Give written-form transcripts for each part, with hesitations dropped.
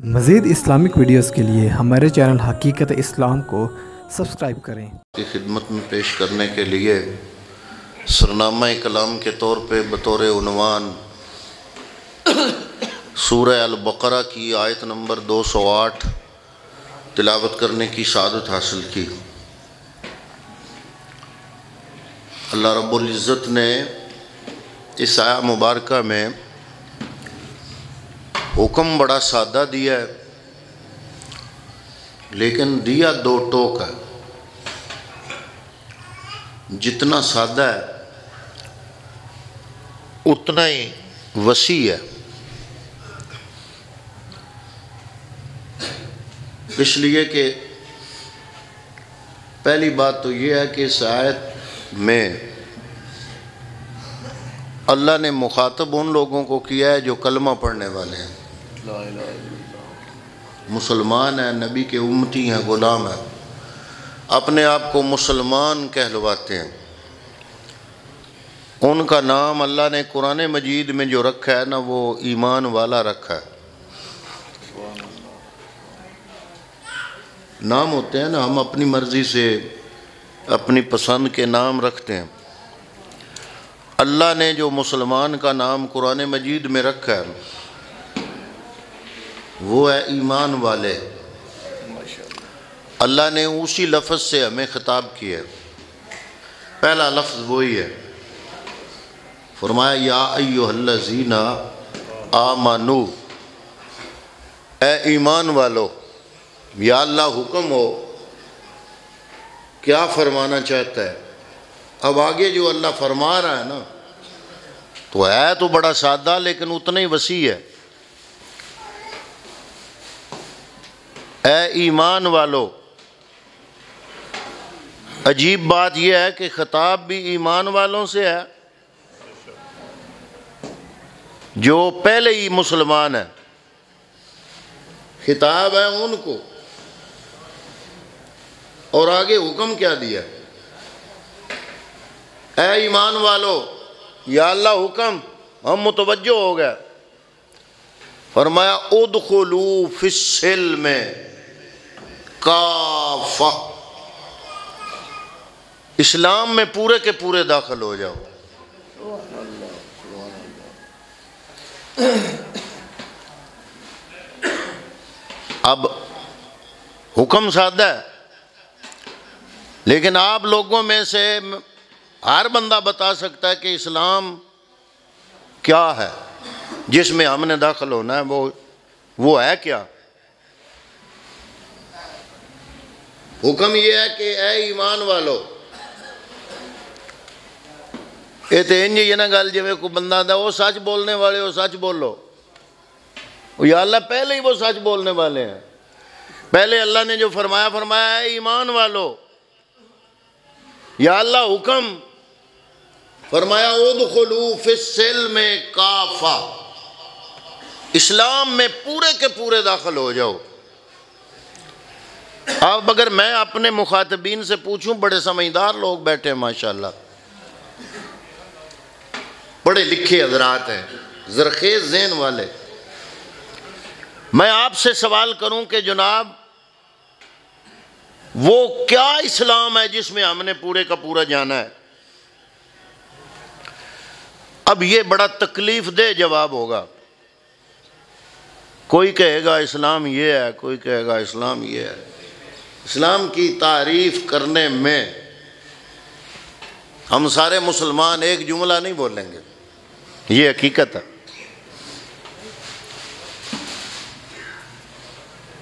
مزید Islamic videos کے لیے ہمارے چینل حقیقت اسلام کو سبسکرائب کریں۔ کی خدمت میں پیش کرنے کے لیے سرنامہ کلام کے طور پہ بطور عنوان سورہ البقرہ کی آیت نمبر 208 تلاوت کرنے کی سعادت حاصل کی۔ اللہ رب العزت نے اس آیہ مبارکہ میں حکم بڑا سادہ دیا ہے، لیکن دیا دو ٹوک ہے۔ جتنا سادہ ہے اتنا ہی وسیع ہے، اس لیے کہ پہلی بات تو یہ ہے کہ اس آیت میں اللہ نے مخاطب ان لوگوں کو کیا ہے جو کلمہ پڑھنے والے ہیں، مسلمان ہیں، نبی کے امتی ہیں، غلام ہیں، اپنے آپ کو مسلمان کہلواتے ہیں۔ ان کا نام اللہ نے قرآن مجید میں جو رکھا ہے نا، وہ ایمان والا رکھا ہے۔ نام ہوتے ہیں نا، ہم اپنی مرضی سے اپنی پسند کے نام رکھتے ہیں۔ اللہ نے جو مسلمان کا نام قرآن مجید میں رکھا ہے وہ ہے ایمان والے۔ اللہ نے اسی لفظ سے ہمیں خطاب کیا ہے، پہلا لفظ وہی ہے، فرمایا یا ایھا الذین آمنو، اے ایمان والو۔ یا اللہ حکم ہو، کیا فرمانا چاہتا ہے؟ اب آگے جو اللہ فرما رہا ہے نا، تو ہے تو بڑا سادہ لیکن اتنا ہی وسیع ہے۔ اے ایمان والو، عجیب بات یہ ہے کہ خطاب بھی ایمان والوں سے ہے جو پہلے ہی مسلمان ہیں، خطاب ہے ان کو، اور آگے حکم کیا دیا؟ اے ایمان والو، یا اللہ حکم، ہم متوجہ ہو گئے، فرمایا ادخلوا فی السلم کافہ، اسلام میں پورے کے پورے داخل ہو جاؤ۔ اب حکم سادہ ہے، لیکن آپ لوگوں میں سے ہر بندہ بتا سکتا ہے کہ اسلام کیا ہے جس میں ہم نے داخل ہونا ہے، وہ ہے کیا؟ حکم یہ ہے کہ اے ایمان والو، یہ تو انج یہ نہ گل جی کوئی بندہ آتا وہ سچ بولنے والے ہو، سچ بولو۔ یا اللہ پہلے ہی وہ سچ بولنے والے ہیں۔ پہلے اللہ نے جو فرمایا اے ایمان والو، یا اللہ حکم، فرمایا ادخلوا فی السلم کافہ، اسلام میں پورے کے پورے داخل ہو جاؤ۔ اب اگر میں اپنے مخاطبین سے پوچھوں، بڑے سمجھدار لوگ بیٹھے ہیں ماشاءاللہ، پڑھے لکھے حضرات ہیں، زرخیز ذہن والے، میں آپ سے سوال کروں کہ جناب وہ کیا اسلام ہے جس میں ہم نے پورے کا پورا جانا ہے؟ اب یہ بڑا تکلیف دہ جواب ہوگا۔ کوئی کہے گا اسلام یہ ہے، کوئی کہے گا اسلام یہ ہے۔ اسلام کی تعریف کرنے میں ہم سارے مسلمان ایک جملہ نہیں بولیں گے، یہ حقیقت ہے۔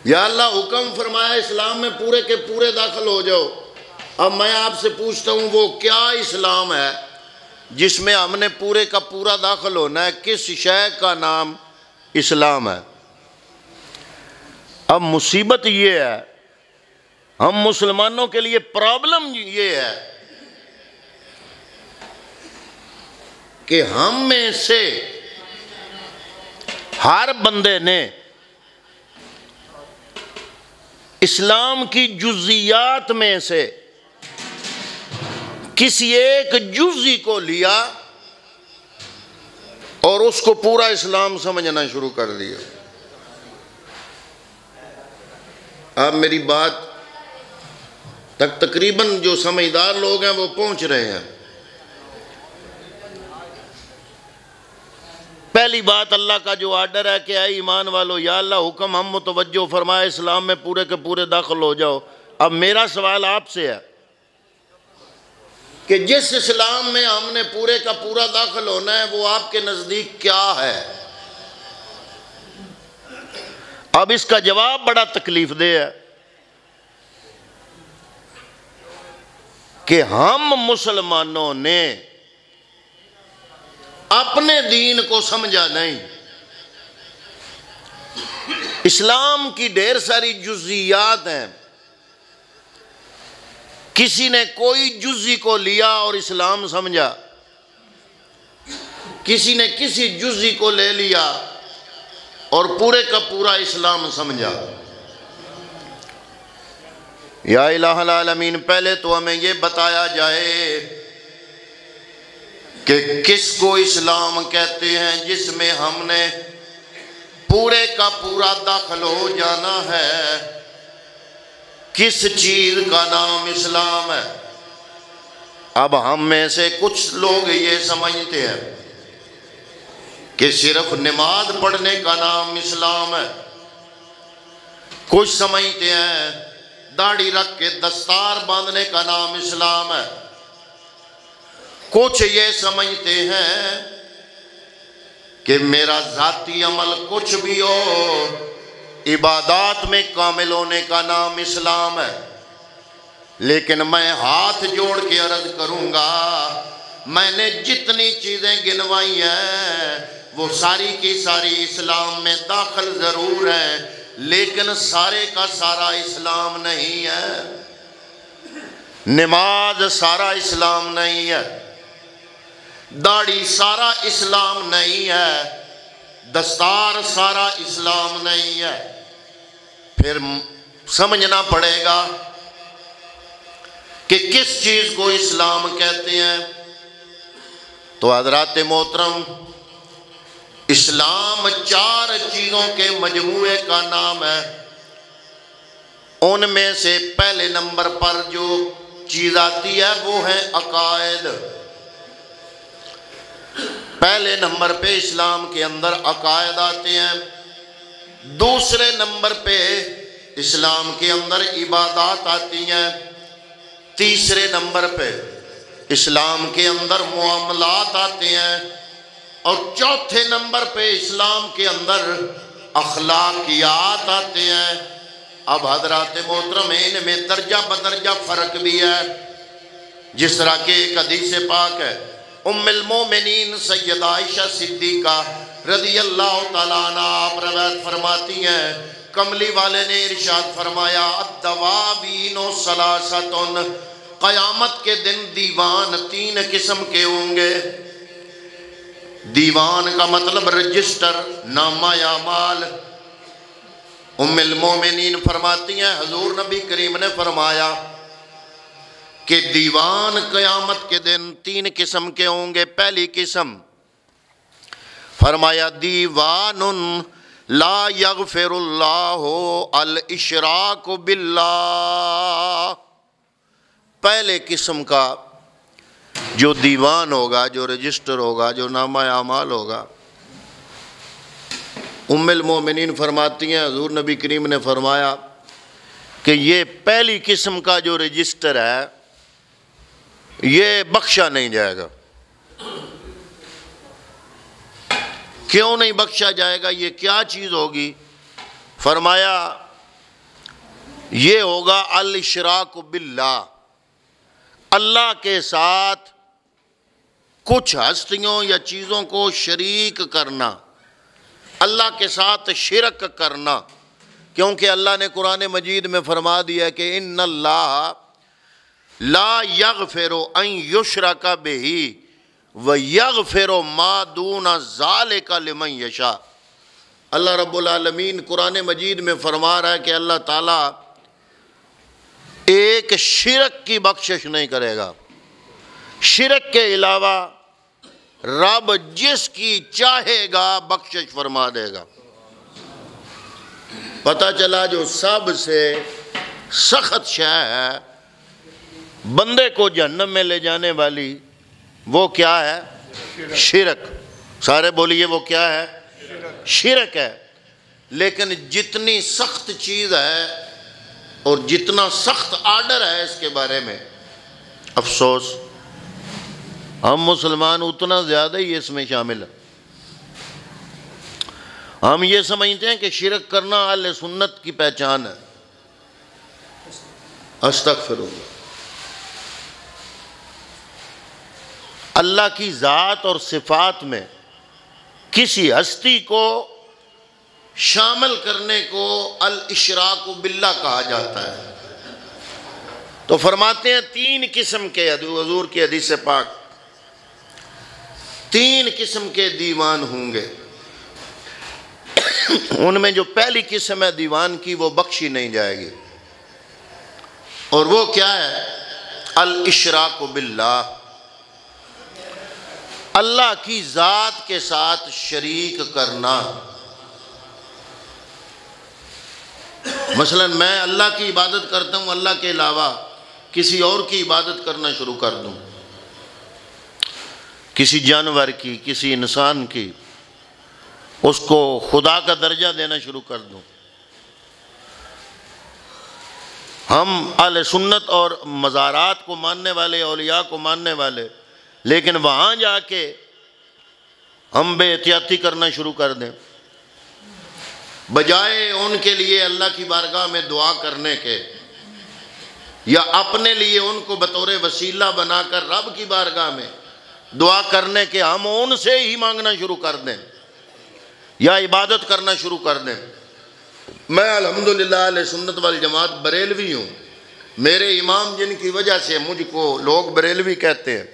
یا اللہ حکم فرمایا اسلام میں پورے کے پورے داخل ہو جاؤ۔ اب میں آپ سے پوچھتا ہوں، وہ کیا اسلام ہے جس میں ہم نے پورے کا پورا داخل ہونا ہے؟ کس شے کا نام اسلام ہے؟ اب مصیبت یہ ہے، ہم مسلمانوں کے لیے پرابلم یہ ہے کہ ہم میں سے ہر بندے نے اسلام کی جزیات میں سے کسی ایک جزی کو لیا اور اس کو پورا اسلام سمجھنا شروع کر دیا۔ آپ میری بات تک تقریباً جو سمجھدار لوگ ہیں وہ پہنچ رہے ہیں۔ پہلی بات اللہ کا جو آرڈر ہے کہ اے ایمان والو، یا اللہ حکم ہم متوجہ فرمائے، اسلام میں پورے کے پورے داخل ہو جاؤ۔ اب میرا سوال آپ سے ہے کہ جس اسلام میں ہم نے پورے کا پورا داخل ہونا ہے وہ آپ کے نزدیک کیا ہے؟ اب اس کا جواب بڑا تکلیف دہ ہے کہ ہم مسلمانوں نے اپنے دین کو سمجھا نہیں۔ اسلام کی ڈھیر ساری جزیات ہیں، کسی نے کوئی جزی کو لیا اور اسلام سمجھا، کسی نے کسی جزی کو لے لیا اور پورے کا پورا اسلام سمجھا۔ یا الہ العالمین، پہلے تو ہمیں یہ بتایا جائے کہ کس کو اسلام کہتے ہیں جس میں ہم نے پورے کا پورا داخل ہو جانا ہے؟ کس چیز کا نام اسلام ہے؟ اب ہم میں سے کچھ لوگ یہ سمجھتے ہیں کہ صرف نماز پڑھنے کا نام اسلام ہے، کچھ سمجھتے ہیں داڑھی رکھ کے دستار باندھنے کا نام اسلام ہے، کچھ یہ سمجھتے ہیں کہ میرا ذاتی عمل کچھ بھی ہو، عبادات میں کامل ہونے کا نام اسلام ہے۔ لیکن میں ہاتھ جوڑ کے عرض کروں گا، میں نے جتنی چیزیں گنوائی ہیں وہ ساری کی ساری اسلام میں داخل ضرور ہیں، لیکن سارے کا سارا اسلام نہیں ہے۔ نماز سارا اسلام نہیں ہے، داڑھی سارا اسلام نہیں ہے، دستار سارا اسلام نہیں ہے۔ پھر سمجھنا پڑے گا کہ کس چیز کو اسلام کہتے ہیں۔ تو حضرات محترم، اسلام 4 چیزوں کے مجموعے کا نام ہے۔ ان میں سے پہلے نمبر پر جو چیز آتی ہے وہ ہے عقائد۔ پہلے نمبر پہ اسلام کے اندر عقائد آتے ہیں، دوسرے نمبر پہ اسلام کے اندر عبادات آتی ہیں، تیسرے نمبر پہ اسلام کے اندر معاملات آتے ہیں، اور چوتھے نمبر پہ اسلام کے اندر اخلاقیات آتے ہیں۔ اب حضرات محترم، ان میں درجہ بدرجہ فرق بھی ہے، جس طرح کہ ایک حدیث پاک ہے، ام المومنین سیدہ عائشہ صدیقہ رضی اللہ تعالیٰ عنہ آپ روایت فرماتی ہیں، کملی والے نے ارشاد فرمایا، الدوابین ثلاثۃ، قیامت کے دن دیوان 3 قسم کے ہوں گے۔ دیوان کا مطلب رجسٹر، نامہ اعمال۔ ام المومنین فرماتی ہیں حضور نبی کریم نے فرمایا کہ دیوان قیامت کے دن 3 قسم کے ہوں گے۔ پہلی قسم فرمایا، دیوان لا یغفر اللہ الاشراک باللہ۔ پہلے قسم کا جو دیوان ہوگا، جو رجسٹر ہوگا، جو نامہ اعمال ہوگا، ام المومنین فرماتی ہیں حضور نبی کریم نے فرمایا کہ یہ پہلی قسم کا جو رجسٹر ہے یہ بخشا نہیں جائے گا۔ کیوں نہیں بخشا جائے گا؟ یہ کیا چیز ہوگی؟ فرمایا یہ ہوگا الاشراک باللہ، اللہ کے ساتھ کچھ ہستیوں یا چیزوں کو شریک کرنا، اللہ کے ساتھ شرک کرنا۔ کیونکہ اللہ نے قرآن مجید میں فرما دیا کہ ان اللہ لا یغفر ان یشرک بہ ویغفر ما دون ذالک لمن یشاء۔ اللہ رب العالمین قرآن مجید میں فرما رہا ہے کہ اللہ تعالیٰ ایک شرک کی بخشش نہیں کرے گا، شرک کے علاوہ رب جس کی چاہے گا بخشش فرما دے گا۔ پتہ چلا جو سب سے سخت شے ہے بندے کو جہنم میں لے جانے والی، وہ کیا ہے؟ شرک۔ سارے بولیے وہ کیا ہے؟ شرک ہے۔ لیکن جتنی سخت چیز ہے اور جتنا سخت آرڈر ہے اس کے بارے میں، افسوس ہم مسلمان اتنا زیادہ ہی اس میں شامل ہیں۔ ہم یہ سمجھتے ہیں کہ شرک کرنا اہل سنت کی پہچان ہے۔ استغفر اللہ۔ اللہ کی ذات اور صفات میں کسی ہستی کو شامل کرنے کو الاشراک باللہ کہا جاتا ہے۔ تو فرماتے ہیں تین قسم کے، حضور کی حدیث پاک، تین قسم کے دیوان ہوں گے۔ ان میں جو پہلی قسم ہے دیوان کی، وہ بخشی نہیں جائے گی، اور وہ کیا ہے؟ الاشراک باللہ، اللہ کی ذات کے ساتھ شریک کرنا۔ مثلا میں اللہ کی عبادت کرتا ہوں، اللہ کے علاوہ کسی اور کی عبادت کرنا شروع کر دوں، کسی جانور کی، کسی انسان کی، اس کو خدا کا درجہ دینا شروع کر دوں۔ ہم اہل سنت اور مزارات کو ماننے والے، اولیاء کو ماننے والے، لیکن وہاں جا کے ہم بے احتیاطی کرنا شروع کر دیں، بجائے ان کے لیے اللہ کی بارگاہ میں دعا کرنے کے، یا اپنے لیے ان کو بطور وسیلہ بنا کر رب کی بارگاہ میں دعا کرنے کے، ہم ان سے ہی مانگنا شروع کر دیں یا عبادت کرنا شروع کر دیں۔ میں الحمدللہ اہل سنت والجماعت بریلوی ہوں۔ میرے امام جن کی وجہ سے مجھ کو لوگ بریلوی کہتے ہیں،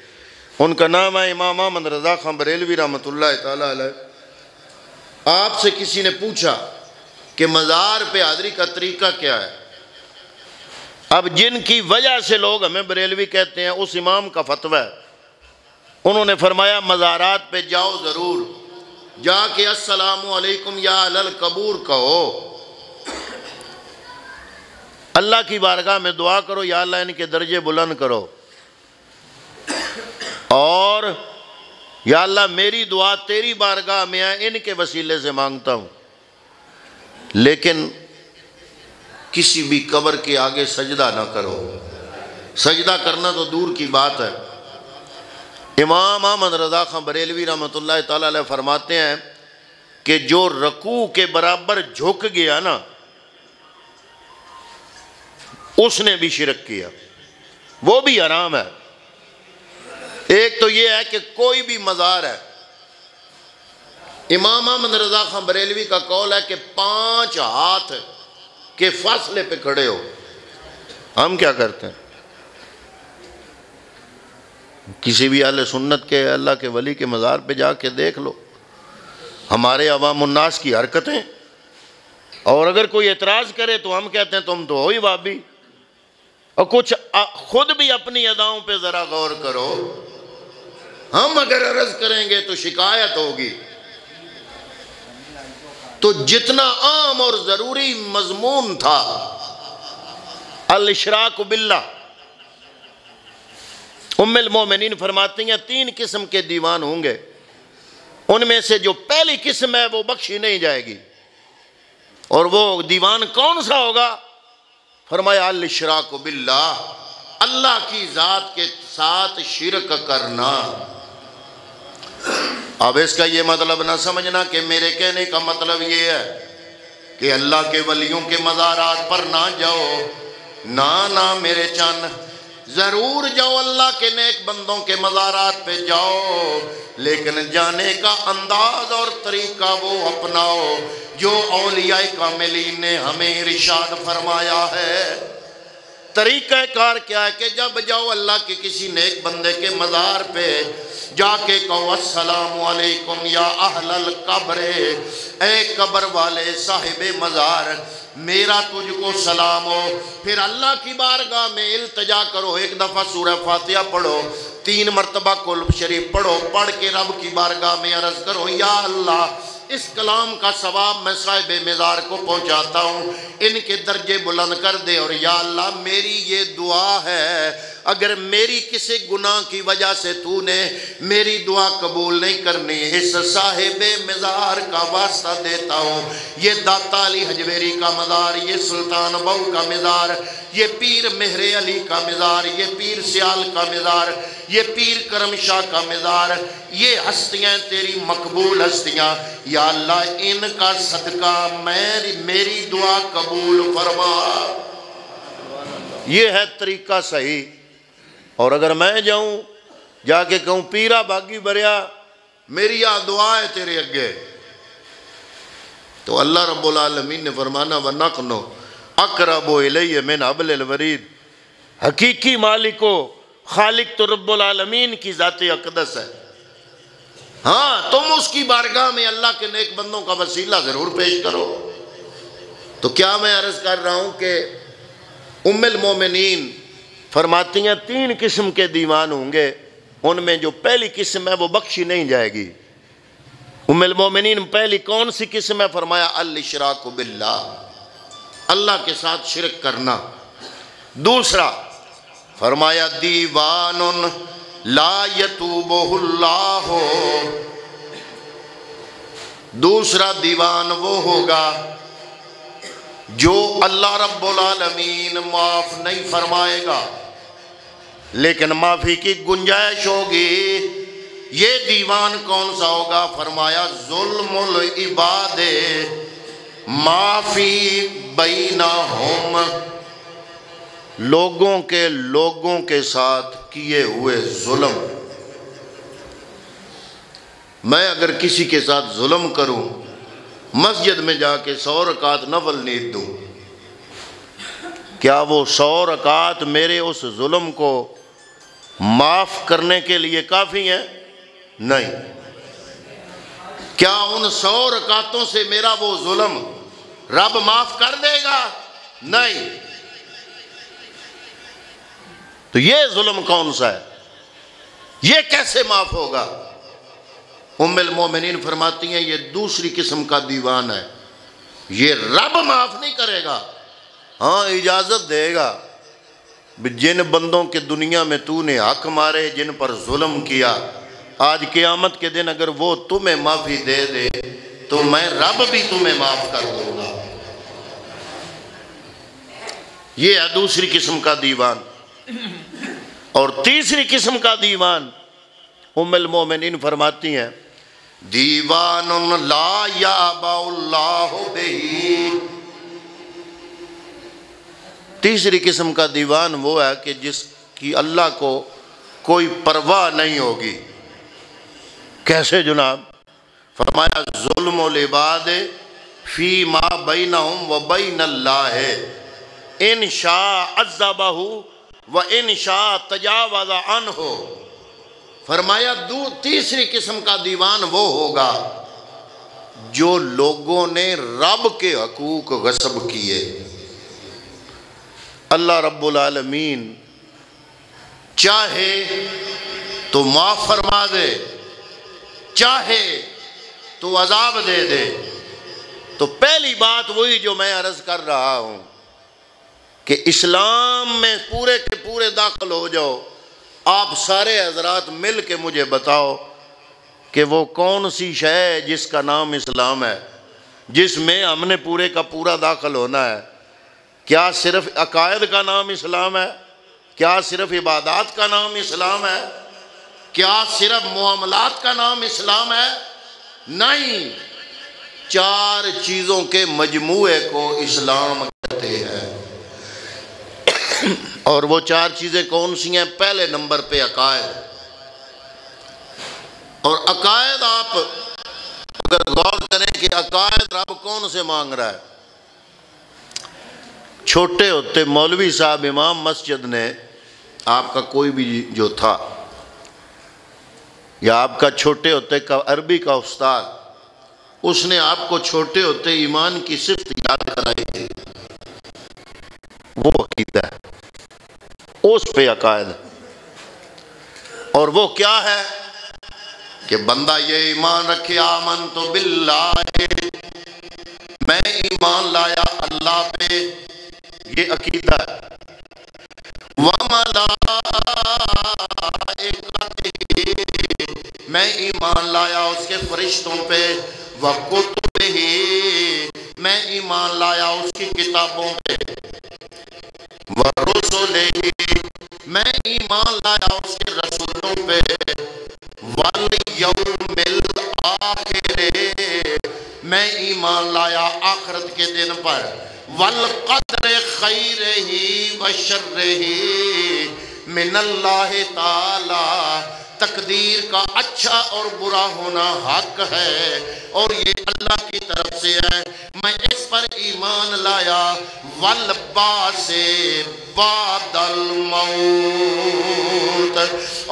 ان کا نام ہے امام احمد رضا خان بریلوی رحمۃ اللہ تعالیٰ علیہ۔ آپ سے کسی نے پوچھا کہ مزار پہ حاضری کا طریقہ کیا ہے؟ اب جن کی وجہ سے لوگ ہمیں بریلوی کہتے ہیں، اس امام کا فتویٰ ہے۔ انہوں نے فرمایا مزارات پہ جاؤ ضرور، جا کے السلام علیکم یا اہل القبور کہو، اللہ کی بارگاہ میں دعا کرو، یا اللہ ان کے درجے بلند کرو، اور یا اللہ میری دعا تیری بارگاہ میں ہے، ان کے وسیلے سے مانگتا ہوں۔ لیکن کسی بھی قبر کے آگے سجدہ نہ کرو۔ سجدہ کرنا تو دور کی بات ہے۔ امام احمد رضا خان بریلوی رحمۃ اللہ تعالیٰ علیہ فرماتے ہیں کہ جو رکوع کے برابر جھک گیا نا، اس نے بھی شرک کیا، وہ بھی حرام ہے۔ ایک تو یہ ہے کہ کوئی بھی مزار ہے، امام احمد رضا خان بریلوی کا قول ہے کہ 5 ہاتھ کے فاصلے پہ کھڑے ہو۔ ہم کیا کرتے ہیں؟ کسی بھی اہل سنت کے، اللہ کے ولی کے مزار پہ جا کے دیکھ لو ہمارے عوام الناس کی حرکتیں، اور اگر کوئی اعتراض کرے تو ہم کہتے ہیں تم تو ہو ہی وابی۔ اور کچھ خود بھی اپنی اداؤں پہ ذرا غور کرو۔ ہم اگر عرض کریں گے تو شکایت ہوگی۔ تو جتنا عام اور ضروری مضمون تھا الاشراک باللہ، ام المومنین فرماتی ہیں 3 قسم کے دیوان ہوں گے، ان میں سے جو پہلی قسم ہے وہ بخشی نہیں جائے گی۔ اور وہ دیوان کون سا ہوگا؟ فرمایا الاشراک باللہ، اللہ کی ذات کے ساتھ شرک کرنا۔ اب اس کا یہ مطلب نہ سمجھنا کہ میرے کہنے کا مطلب یہ ہے کہ اللہ کے ولیوں کے مزارات پر نہ جاؤ، نہ میرے چان، ضرور جاؤ، اللہ کے نیک بندوں کے مزارات پہ جاؤ، لیکن جانے کا انداز اور طریقہ وہ اپناؤ جو اولیاء کاملین نے ہمیں ارشاد فرمایا ہے۔ طریقہ کار کیا ہے کہ جب جاؤ اللہ کے کسی نیک بندے کے مزار پہ جا کے کہو السلام علیکم یا اہل القبر، اے قبر والے صاحب مزار، میرا تجھ کو سلام ہو۔ پھر اللہ کی بارگاہ میں التجا کرو، ایک دفعہ سورہ فاتحہ پڑھو، 3 مرتبہ قلب شریف پڑھو، پڑھ کے رب کی بارگاہ میں عرض کرو یا اللہ اس کلام کا ثواب میں صاحب مزار کو پہنچاتا ہوں، ان کے درجے بلند کر دے۔ اور یا اللہ میری یہ دعا ہے، اگر میری کسی گناہ کی وجہ سے تو نے میری دعا قبول نہیں کرنی، اس صاحب مزار کا واسطہ دیتا ہوں، یہ داتا علی حجویری کا مزار، یہ سلطان بہو کا مزار، یہ پیر مہر علی کا مزار، یہ پیر سیال کا مزار، یہ پیر کرم شاہ کا مزار، یہ ہستیاں تیری مقبول ہستیاں، یا اللہ ان کا صدقہ میری دعا قبول فرما۔ یہ ہے طریقہ صحیح۔ اور اگر میں جاؤں جا کے کہوں پیرا باغی بریا میری یہ دعا ہے تیرے اگے، تو اللہ رب العالمین نے فرمانا وَنَقْنُ اقرب الیہ من حبل الورید، حقیقی مالک و خالق تو رب العالمین کی ذات اقدس ہے۔ ہاں تم اس کی بارگاہ میں اللہ کے نیک بندوں کا وسیلہ ضرور پیش کرو۔ تو کیا میں عرض کر رہا ہوں کہ ام المومنین فرماتی ہیں 3 قسم کے دیوان ہوں گے، ان میں جو پہلی قسم ہے وہ بخشی نہیں جائے گی۔ ام المومنین پہلی کون سی قسم ہے؟ فرمایا الاشراک باللہ، اللہ کے ساتھ شرک کرنا۔ دوسرا فرمایا دیوان لا یتوبہ اللہ، دوسرا دیوان وہ ہوگا جو اللہ رب العالمین معاف نہیں فرمائے گا لیکن معافی کی گنجائش ہوگی۔ یہ دیوان کون سا ہوگا؟ فرمایا ظلم العباد معافی بینہم، لوگوں کے ساتھ کیے ہوئے ظلم۔ میں اگر کسی کے ساتھ ظلم کروں، مسجد میں جا کے 100 رکعت نفل نیت دوں، کیا وہ 100 رکعت میرے اس ظلم کو معاف کرنے کے لیے کافی ہیں؟ نہیں۔ کیا ان 100 رکعتوں سے میرا وہ ظلم رب معاف کر دے گا؟ نہیں۔ تو یہ ظلم کون سا ہے؟ یہ کیسے معاف ہوگا؟ ام المومنین فرماتی ہیں یہ دوسری قسم کا دیوان ہے، یہ رب معاف نہیں کرے گا، ہاں اجازت دے گا۔ جن بندوں کے دنیا میں تو نے حق مارے، جن پر ظلم کیا، آج قیامت کے دن اگر وہ تمہیں معافی دے دے تو میں رب بھی تمہیں معاف کر دوں گا۔ یہ ہے دوسری قسم کا دیوان۔ اور تیسری قسم کا دیوان ام المومنین فرماتی ہیں دیوان لا یابا اللہ بہی، تیسری قسم کا دیوان وہ ہے کہ جس کی اللہ کو کوئی پرواہ نہیں ہوگی۔ کیسے جناب؟ فرمایا ظلم العباد فی ما بینہم و بین اللہ ان شاء عذبہ و ان شاء تجاوز عنہ۔ فرمایا تیسری قسم کا دیوان وہ ہوگا جو لوگوں نے رب کے حقوق غصب کیے، اللہ رب العالمین چاہے تو معاف فرما دے، چاہے تو عذاب دے دے۔ تو پہلی بات وہی جو میں عرض کر رہا ہوں کہ اسلام میں پورے کے پورے داخل ہو جاؤ، آپ سارے حضرات مل کے مجھے بتاؤ کہ وہ کون سی شے ہے جس کا نام اسلام ہے، جس میں ہم نے پورے کا پورا داخل ہونا ہے۔ کیا صرف عقائد کا نام اسلام ہے؟ کیا صرف عبادات کا نام اسلام ہے؟ کیا صرف معاملات کا نام اسلام ہے؟ نہیں، 4 چیزوں کے مجموعے کو اسلام کہتے ہیں۔ اور وہ 4 چیزیں کون سی ہیں؟ پہلے نمبر پہ عقائد۔ اور عقائد آپ اگر غور کریں کہ عقائد رب کون سے مانگ رہا ہے، چھوٹے ہوتے مولوی صاحب امام مسجد نے آپ کا کوئی بھی جو تھا، یا آپ کا چھوٹے ہوتے کا عربی کا استاد، اس نے آپ کو چھوٹے ہوتے ایمان کی صفت یاد کرائی تھی، وہ عقیدہ ہے، اس پہ عقائد۔ اور وہ کیا ہے؟ کہ بندہ یہ ایمان رکھے آمنت باللہ، میں ایمان لایا اللہ پہ، یہ عقیدہ ہے، وَمَلَائِكَتِهِ، میں ایمان لایا اس کے فرشتوں پہ، وَكُتُبِهِ، میں ایمان لایا اس کی کتابوں پہ، وَرُسُلِهِ، میں ایمان لایا اس کے رسولوں پہ، وَالْيَوْمِ الْآخِرِ، میں ایمان لایا آخرت کے دن پر، وَالْقَدْرِ خَيْرِهِ وَشَرِّهِ مِنَ اللَّهِ تعالی، تقدیر کا اچھا اور برا ہونا حق ہے اور یہ اللہ کی طرف سے ہے، میں اس پر ایمان لایا، وَالْبَعْثِ بَعْدَ الْمَوْتِ،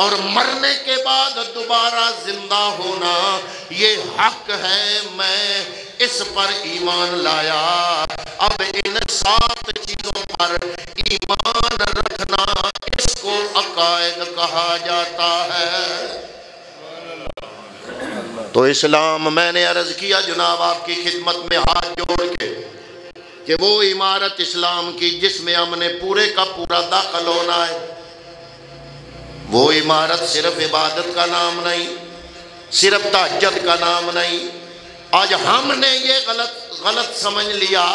اور مرنے کے بعد دوبارہ زندہ ہونا یہ حق ہے، میں اس پر ایمان لایا۔ اب ان 7 چیزوں پر ایمان رکھنا، اس کو عقائد کہا جاتا ہے۔ تو اسلام، میں نے عرض کیا جناب آپ کی خدمت میں ہاتھ جوڑ کے کہ وہ عمارت اسلام کی جس میں ہم نے پورے کا پورا داخل ہونا ہے، وہ عمارت صرف عبادت کا نام نہیں، صرف تہجد کا نام نہیں۔ آج ہم نے یہ غلط سمجھ لیا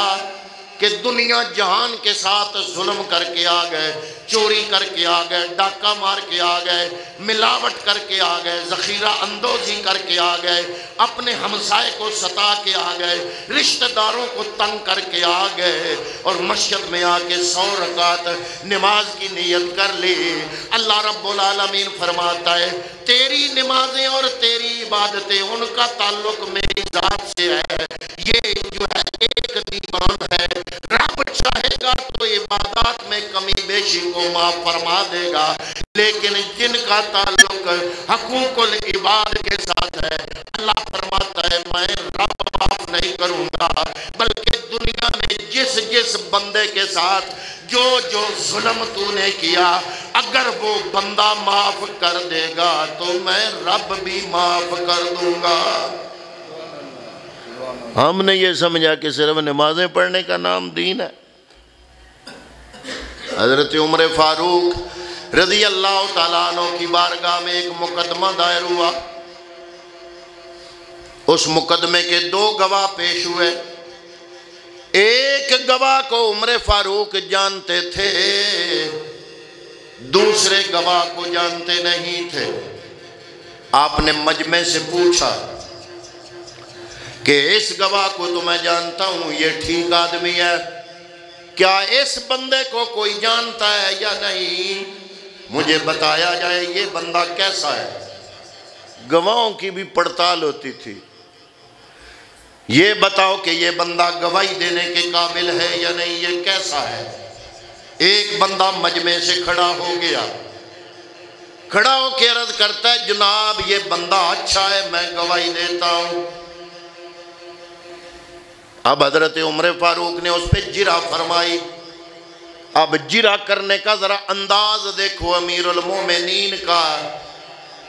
کہ دنیا جہان کے ساتھ ظلم کر کے آ گئے، چوری کر کے آ گئے، ڈاکہ مار کے آ گئے، ملاوٹ کر کے آ گئے، ذخیرہ اندوزی کر کے آ گئے، اپنے ہمسائے کو ستا کے آ گئے، رشتہ داروں کو تنگ کر کے آ گئے، اور مسجد میں آ کے 100 رکعت نماز کی نیت کر لی۔ اللہ رب العالمین فرماتا ہے تیری نمازیں اور تیری عبادتیں، ان کا تعلق میری ذات سے ہے، یہ جو ہے ایک ایمان ہے۔ رب چاہے گا تو عبادات میں کمی بیشی کو معاف فرما دے گا، لیکن جن کا تعلق حقوق العباد کے ساتھ ہے، اللہ فرماتا ہے میں رب معاف نہیں کروں گا، بلکہ دنیا میں جس بندے کے ساتھ جو ظلم تو نے کیا، اگر وہ بندہ معاف کر دے گا تو میں رب بھی معاف کر دوں گا۔ ہم نے یہ سمجھا کہ صرف نمازیں پڑھنے کا نام دین ہے۔ حضرت عمر فاروق رضی اللہ تعالیٰ عنہ کی بارگاہ میں ایک مقدمہ دائر ہوا، اس مقدمے کے 2 گواہ پیش ہوئے۔ ایک گواہ کو عمر فاروق جانتے تھے، دوسرے گواہ کو جانتے نہیں تھے۔ آپ نے مجمع سے پوچھا کہ اس گواہ کو تو میں جانتا ہوں، یہ ٹھیک آدمی ہے، کیا اس بندے کو کوئی جانتا ہے یا نہیں؟ مجھے بتایا جائے یہ بندہ کیسا ہے۔ گواہوں کی بھی پڑتال ہوتی تھی، یہ بتاؤ کہ یہ بندہ گواہی دینے کے قابل ہے یا نہیں، یہ کیسا ہے۔ ایک بندہ مجمع سے کھڑا ہو گیا، کھڑا ہو کے عرض کرتا ہے جناب یہ بندہ اچھا ہے، میں گواہی دیتا ہوں۔ اب حضرت عمر فاروق نے اس پہ جرح فرمائی۔ اب جرح کرنے کا ذرا انداز دیکھو امیر المومنین کا۔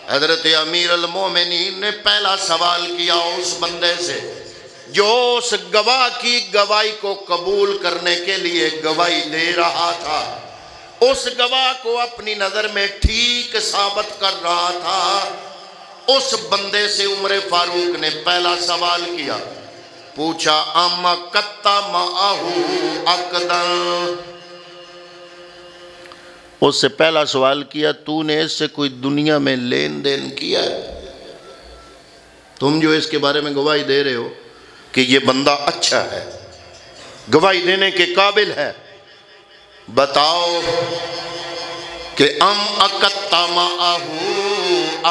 حضرت امیر المومنین نے پہلا سوال کیا اس بندے سے جو اس گواہ کی گواہی کو قبول کرنے کے لیے گواہی دے رہا تھا، اس گواہ کو اپنی نظر میں ٹھیک ثابت کر رہا تھا۔ اس بندے سے عمر فاروق نے پہلا سوال کیا، پوچھا اما کتا معاہو عقدن، اس سے پہلا سوال کیا تو نے اس سے کوئی دنیا میں لین دین کیا ہے؟ تم جو اس کے بارے میں گواہی دے رہے ہو کہ یہ بندہ اچھا ہے، گواہی دینے کے قابل ہے، بتاؤ کہ ام اکتا معاہو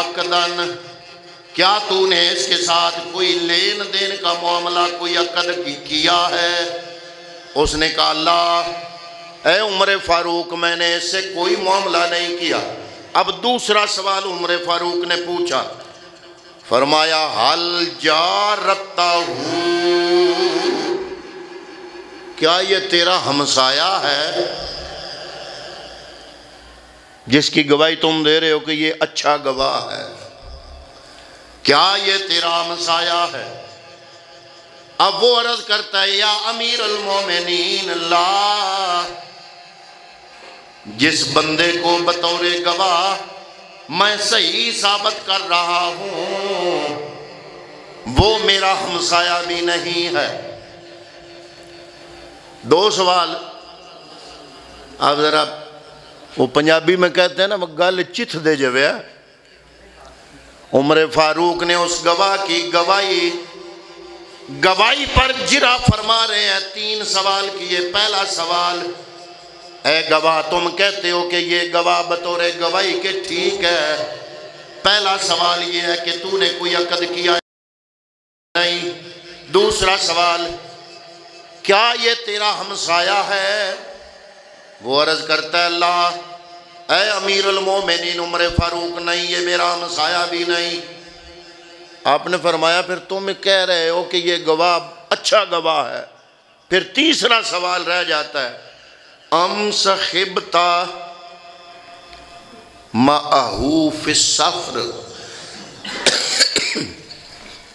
عقدن، کیا تو نے اس کے ساتھ کوئی لین دین کا معاملہ، کوئی عقد کیا ہے؟ اس نے کہا اللہ اے عمر فاروق میں نے اس سے کوئی معاملہ نہیں کیا۔ اب دوسرا سوال عمر فاروق نے پوچھا، فرمایا حل جارتہو، کیا یہ تیرا ہمسایہ ہے جس کی گواہی تم دے رہے ہو کہ یہ اچھا گواہ ہے؟ کیا یہ تیرا ہمسایہ ہے؟ اب وہ عرض کرتا ہے یا امیر المومنین اللہ، جس بندے کو بطور گواہ میں صحیح ثابت کر رہا ہوں وہ میرا ہمسایہ بھی نہیں ہے۔ دو سوال، آپ ذرا وہ پنجابی میں کہتے ہیں نا گل چتھ دے جوے۔ عمر فاروق نے اس گواہ کی گواہی پر جرا فرما رہے ہیں، 3 سوال کیے۔ پہلا سوال، اے گواہ تم کہتے ہو کہ یہ گواہ بطور گواہی کے ٹھیک ہے، پہلا سوال یہ ہے کہ تو نے کوئی عقد کیا نہیں۔ دوسرا سوال، کیا یہ تیرا ہمسایہ ہے؟ وہ عرض کرتا ہے اللہ، اے امیر المومنین عمر فاروق، نہیں یہ میرا ہمسایہ بھی نہیں۔ آپ نے فرمایا پھر تم کہہ رہے ہو کہ یہ گواہ اچھا گواہ ہے۔ پھر تیسرا سوال رہ جاتا ہے، ام صحبتا معہو فی السفر،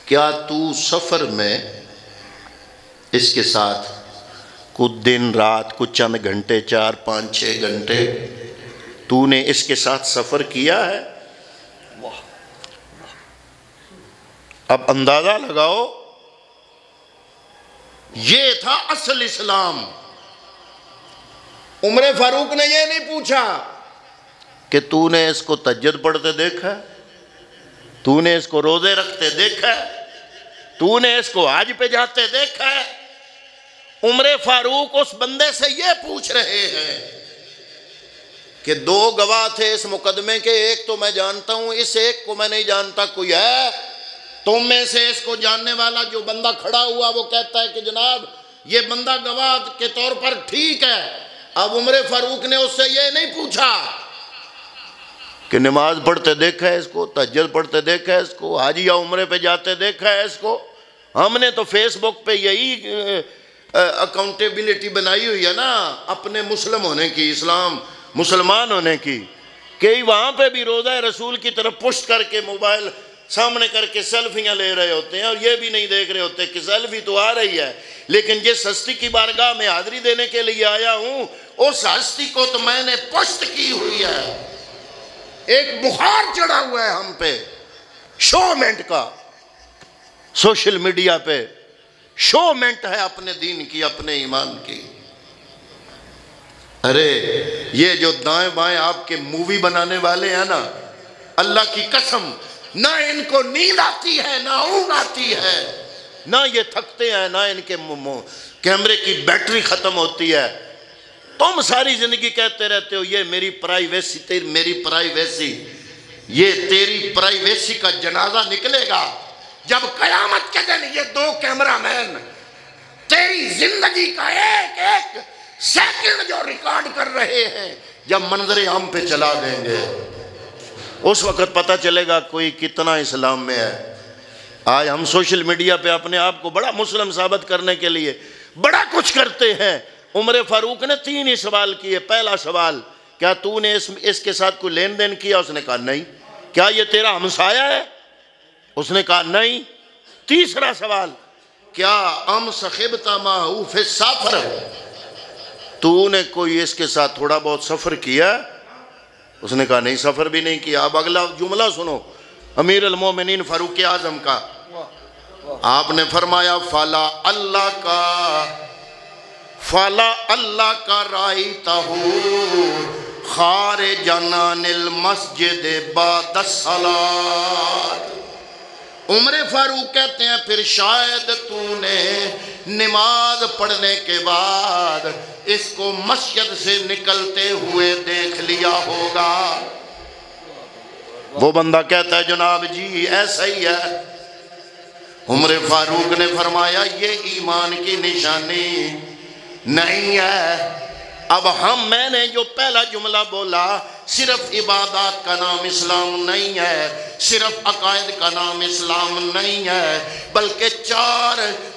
کیا تو سفر میں اس کے ساتھ کچھ دن رات کچھ چند گھنٹے 4 5 6 گھنٹے تو نے اس کے ساتھ سفر کیا ہے؟ اب اندازہ لگاؤ، یہ تھا اصل اسلام۔ عمر فاروق نے یہ نہیں پوچھا کہ تو نے اس کو تہجد پڑھتے دیکھا ہے، تو نے اس کو روزے رکھتے دیکھا ہے، تو نے اس کو حج پہ جاتے دیکھا ہے۔ عمر فاروق اس بندے سے یہ پوچھ رہے ہیں کہ 2 گواہ تھے اس مقدمے کے، ایک تو میں جانتا ہوں، اس ایک کو میں نہیں جانتا، کوئی ہے تم میں سے اس کو جاننے والا؟ جو بندہ کھڑا ہوا وہ کہتا ہے کہ جناب یہ بندہ گواہ کے طور پر ٹھیک ہے۔ اب عمر فاروق نے اس سے یہ نہیں پوچھا کہ نماز پڑھتے دیکھا ہے اس کو، تہجد پڑھتے دیکھا ہے اس کو، حج یا عمرے پہ جاتے دیکھا ہے اس کو۔ ہم نے تو فیس بک پہ یہی اکاؤنٹیبلٹی بنائی ہوئی ہے نا اپنے مسلم ہونے کی، اسلام مسلمان ہونے کی، کہ وہاں پہ بھی روضہ رسول کی طرف پشت کر کے موبائل سامنے کر کے سیلفیاں لے رہے ہوتے ہیں، اور یہ بھی نہیں دیکھ رہے ہوتے کہ سیلفی تو آ رہی ہے، لیکن جس ہستی کی بارگاہ میں حاضری دینے کے لیے آیا ہوں اس ہستی کو تو میں نے پشت کی ہوئی ہے۔ ایک بخار چڑھا ہوا ہے ہم پہ شومنٹ کا، سوشل میڈیا پہ شومنٹ ہے اپنے دین کی، اپنے ایمان کی۔ ارے یہ جو دائیں بائیں آپ کے مووی بنانے والے ہیں نا، اللہ کی قسم نہ ان کو نیند آتی ہے نہ اونگ آتی ہے، نہ یہ تھکتے ہیں، نہ ان کے کیمرے کی بیٹری ختم ہوتی ہے۔ تم ساری زندگی کہتے رہتے ہو یہ میری پرائیویسی، میری پرائیویسی۔ یہ تیری پرائیویسی کا جنازہ نکلے گا جب قیامت کے دن یہ 2 کیمرہ مین تیری زندگی کا ایک ایک سیکنڈ جو ریکارڈ کر رہے ہیں جب منظر عام پہ چلا دیں گے، اس وقت پتہ چلے گا کوئی کتنا اسلام میں ہے۔ آج ہم سوشل میڈیا پہ اپنے آپ کو بڑا مسلم ثابت کرنے کے لیے بڑا کچھ کرتے ہیں۔ عمر فاروق نے 3 ہی سوال کیے۔ پہلا سوال، کیا تو نے اس کے ساتھ کوئی لین دین کیا؟ اس نے کہا نہیں۔ کیا یہ تیرا ہمسایہ ہے؟ اس نے کہا نہیں۔ تیسرا سوال، کیا ام صحبت معہو فی السفر، تو نے کوئی اس کے ساتھ تھوڑا بہت سفر کیا؟ اس نے کہا نہیں، سفر بھی نہیں کیا۔ اب اگلا جملہ سنو امیر المومنین فاروق اعظم کا۔ آپ نے فرمایا فلا اللہ کا رائتہ خارجن عن المسجد بعد الصلاۃ۔ عمر فاروق کہتے ہیں پھر شاید تو نے نماز پڑھنے کے بعد اس کو مسجد سے نکلتے ہوئے دیکھ لیا ہوگا۔ وہ بندہ کہتا ہے جناب جی ایسا ہی ہے۔ عمر فاروق نے فرمایا یہ ایمان کی نشانی نہیں ہے۔ اب میں نے جو پہلا جملہ بولا، صرف عبادات کا نام اسلام نہیں ہے، صرف عقائد کا نام اسلام نہیں ہے، بلکہ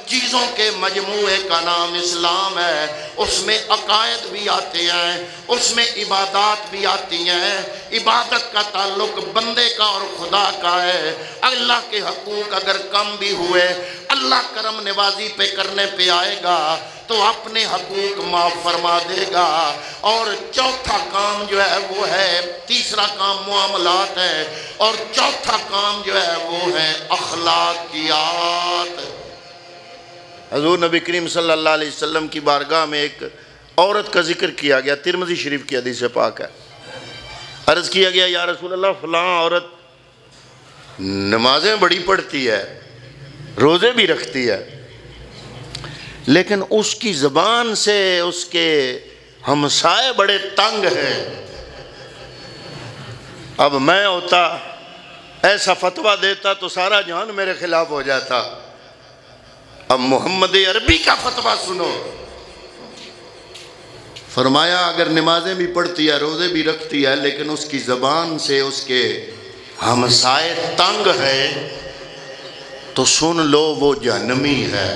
چیزوں کے مجموعے کا نام اسلام ہے۔ اس میں عقائد بھی آتے ہیں، اس میں عبادات بھی آتی ہیں۔ عبادت کا تعلق بندے کا اور خدا کا ہے۔ اللہ کے حقوق اگر کم بھی ہوئے، اللہ کرم نوازی پہ کرنے پہ آئے گا تو اپنے حقوق معاف فرما دے گا۔ اور چوتھا کام جو ہے وہ ہے، تیسرا کام معاملات ہے، اور چوتھا کام جو ہے وہ ہے اخلاقیات۔ حضور نبی کریم صلی اللہ علیہ وسلم کی بارگاہ میں ایک عورت کا ذکر کیا گیا، ترمذی شریف کی حدیث پاک ہے۔ عرض کیا گیا یا رسول اللہ فلاں عورت نمازیں بڑی پڑھتی ہے، روزے بھی رکھتی ہے، لیکن اس کی زبان سے اس کے ہمسائے بڑے تنگ ہیں۔ اب میں ہوتا ایسا فتویٰ دیتا تو سارا جہان میرے خلاف ہو جاتا۔ اب محمد عربی کا فتویٰ سنو۔ فرمایا اگر نمازیں بھی پڑھتی ہے، روزے بھی رکھتی ہے، لیکن اس کی زبان سے اس کے ہمسائے تنگ ہے تو سن لو وہ جہنمی ہے۔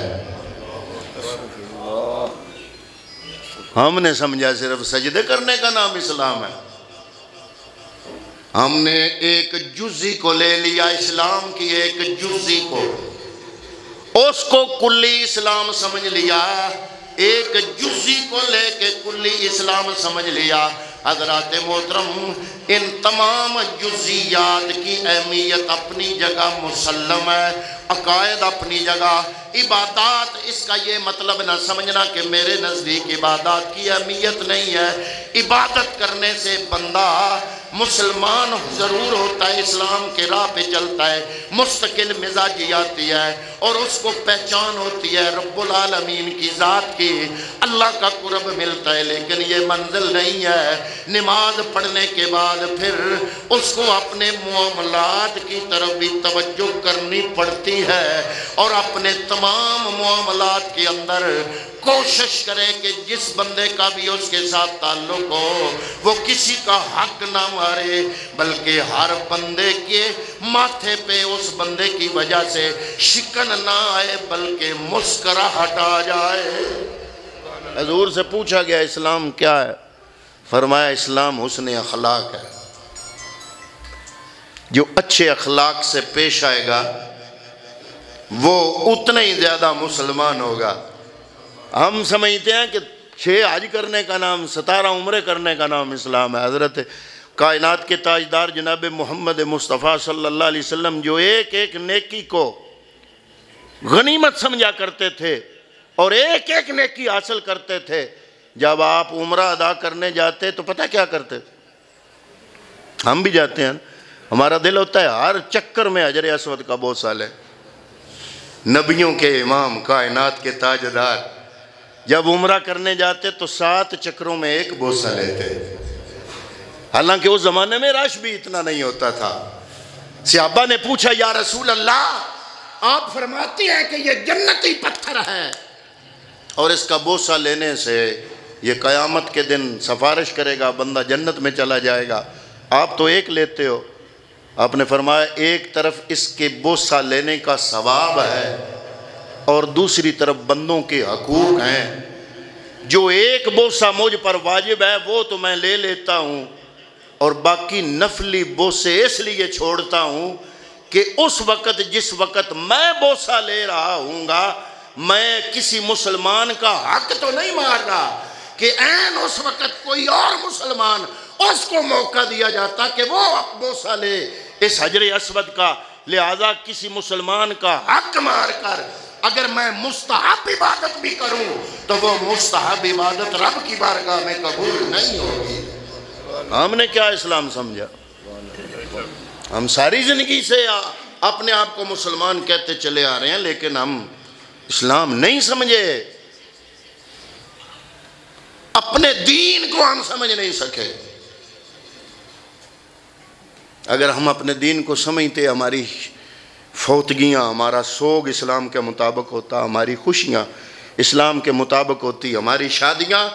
ہم نے سمجھا صرف سجدے کرنے کا نام اسلام ہے۔ ہم نے ایک جزی کو لے لیا، اسلام کی ایک جزی کو، اس کو کلی اسلام سمجھ لیا، ایک جزی کو لے کے کلی اسلام سمجھ لیا۔ حضرات محترم، ان تمام جزیات کی اہمیت اپنی جگہ مسلم ہے، عقائد اپنی جگہ، عبادات اس کا یہ مطلب نہ سمجھنا کہ میرے نزدیک عبادات کی اہمیت نہیں ہے۔ عبادت کرنے سے بندہ مسلمان ضرور ہوتا ہے، اسلام کے راہ پہ چلتا ہے، مستقل مزاجی آتی ہے اور اس کو پہچان ہوتی ہے رب العالمین کی ذات کی، اللہ کا قرب ملتا ہے، لیکن یہ منزل نہیں ہے۔ نماز پڑھنے کے بعد پھر اس کو اپنے معاملات کی طرف بھی توجہ کرنی پڑتی ہے، اور اپنے تمام معاملات کے اندر کوشش کرے کہ جس بندے کا بھی اس کے ساتھ تعلق ہو وہ کسی کا حق نہ مارے، بلکہ ہر بندے کے ماتھے پہ اس بندے کی وجہ سے شکن نہ آئے بلکہ مسکراہٹ آ جائے۔ حضور سے پوچھا گیا اسلام کیا ہے؟ فرمایا اسلام حسن اخلاق ہے۔ جو اچھے اخلاق سے پیش آئے گا وہ اتنا ہی زیادہ مسلمان ہوگا۔ ہم سمجھتے ہیں کہ 6 حج کرنے کا نام، 17 عمرے کرنے کا نام اسلام ہے۔ حضرت کائنات کے تاجدار جناب محمد مصطفیٰ صلی اللہ علیہ وسلم جو ایک ایک نیکی کو غنیمت سمجھا کرتے تھے اور ایک ایک نیکی حاصل کرتے تھے، جب آپ عمرہ ادا کرنے جاتے تو پتہ کیا کرتے تھے؟ ہم بھی جاتے ہیں، ہمارا دل ہوتا ہے ہر چکر میں حجر اسود کا بوسہ لیں۔ نبیوں کے امام، کائنات کے تاجدار جب عمرہ کرنے جاتے تو 7 چکروں میں ایک بوسہ لیتے، حالانکہ اس زمانے میں رش بھی اتنا نہیں ہوتا تھا۔ صحابہ نے پوچھا یا رسول اللہ، آپ فرماتی ہیں کہ یہ جنتی پتھر ہے اور اس کا بوسہ لینے سے یہ قیامت کے دن سفارش کرے گا، بندہ جنت میں چلا جائے گا، آپ تو ایک لیتے ہو۔ آپ نے فرمایا ایک طرف اس کے بوسہ لینے کا ثواب ہے اور دوسری طرف بندوں کے حقوق ہیں۔ جو ایک بوسہ مجھ پر واجب ہے وہ تو میں لے لیتا ہوں، اور باقی نفلی بوسے اس لیے چھوڑتا ہوں کہ اس وقت جس وقت میں بوسہ لے رہا ہوں گا میں کسی مسلمان کا حق تو نہیں مار رہا کہ عین اس وقت کوئی اور مسلمان اس کو موقع دیا جاتا کہ وہ بوسہ لے اس حجر اسود کا، لہذا کسی مسلمان کا حق مار کر اگر میں مستحب عبادت بھی کروں تو وہ مستحب عبادت رب کی بارگاہ میں قبول نہیں ہوگی۔ ہم نے کیا اسلام سمجھا؟ ہم ساری زندگی سے اپنے آپ کو مسلمان کہتے چلے آ رہے ہیں، لیکن ہم اسلام نہیں سمجھے، اپنے دین کو ہم سمجھ نہیں سکے۔ اگر ہم اپنے دین کو سمجھتے، ہماری فوتگیاں، ہمارا سوگ اسلام کے مطابق ہوتا، ہماری خوشیاں اسلام کے مطابق ہوتی، ہماری شادیاں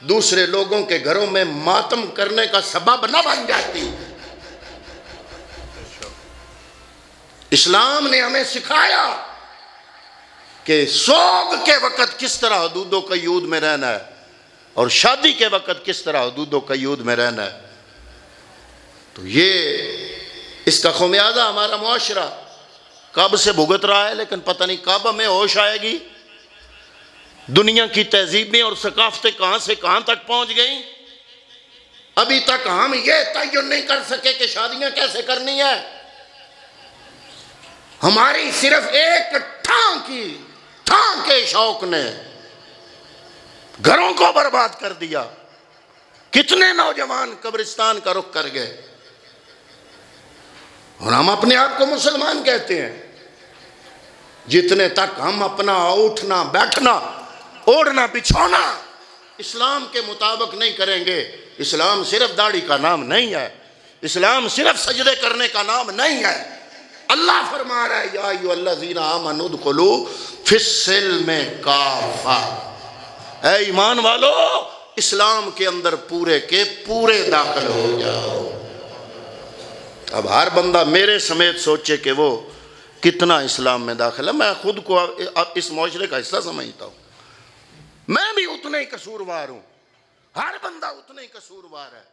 دوسرے لوگوں کے گھروں میں ماتم کرنے کا سبب نہ بن جاتی۔ اسلام نے ہمیں سکھایا کہ سوگ کے وقت کس طرح حدود و قیود میں رہنا ہے اور شادی کے وقت کس طرح حدود و قیود میں رہنا ہے. تو یہ اس کا خمیازہ ہمارا معاشرہ کب سے بھگت رہا ہے، لیکن پتہ نہیں کب ہمیں ہوش آئے گی. دنیا کی تہذیبیں اور ثقافتیں کہاں سے کہاں تک پہنچ گئیں. ابھی تک ہم یہ تعین نہیں کر سکے کہ شادیاں کیسے کرنی ہے. ہماری صرف ایک ٹھان کے شوق نے گھروں کو برباد کر دیا. کتنے نوجوان قبرستان کا رخ کر گئے اور ہم اپنے آپ کو مسلمان کہتے ہیں. جتنے تک ہم اپنا اٹھنا بیٹھنا اوڑھنا بچھونا اسلام کے مطابق نہیں کریں گے. اسلام صرف داڑھی کا نام نہیں ہے، اسلام صرف سجدے کرنے کا نام نہیں ہے. اللہ فرما رہا ہے یا ایھا الذین آمنوا ادخلوا فی السلم کافہ. اے ایمان والو اسلام کے اندر پورے کے پورے داخل ہو جاؤ. اب ہر بندہ میرے سمیت سوچے کہ وہ کتنا اسلام میں داخل ہے. میں خود کو اس معاشرے کا حصہ سمجھتا ہوں. میں بھی اتنا ہی قصوروار ہوں، ہر بندہ اتنا ہی قصوروار ہے.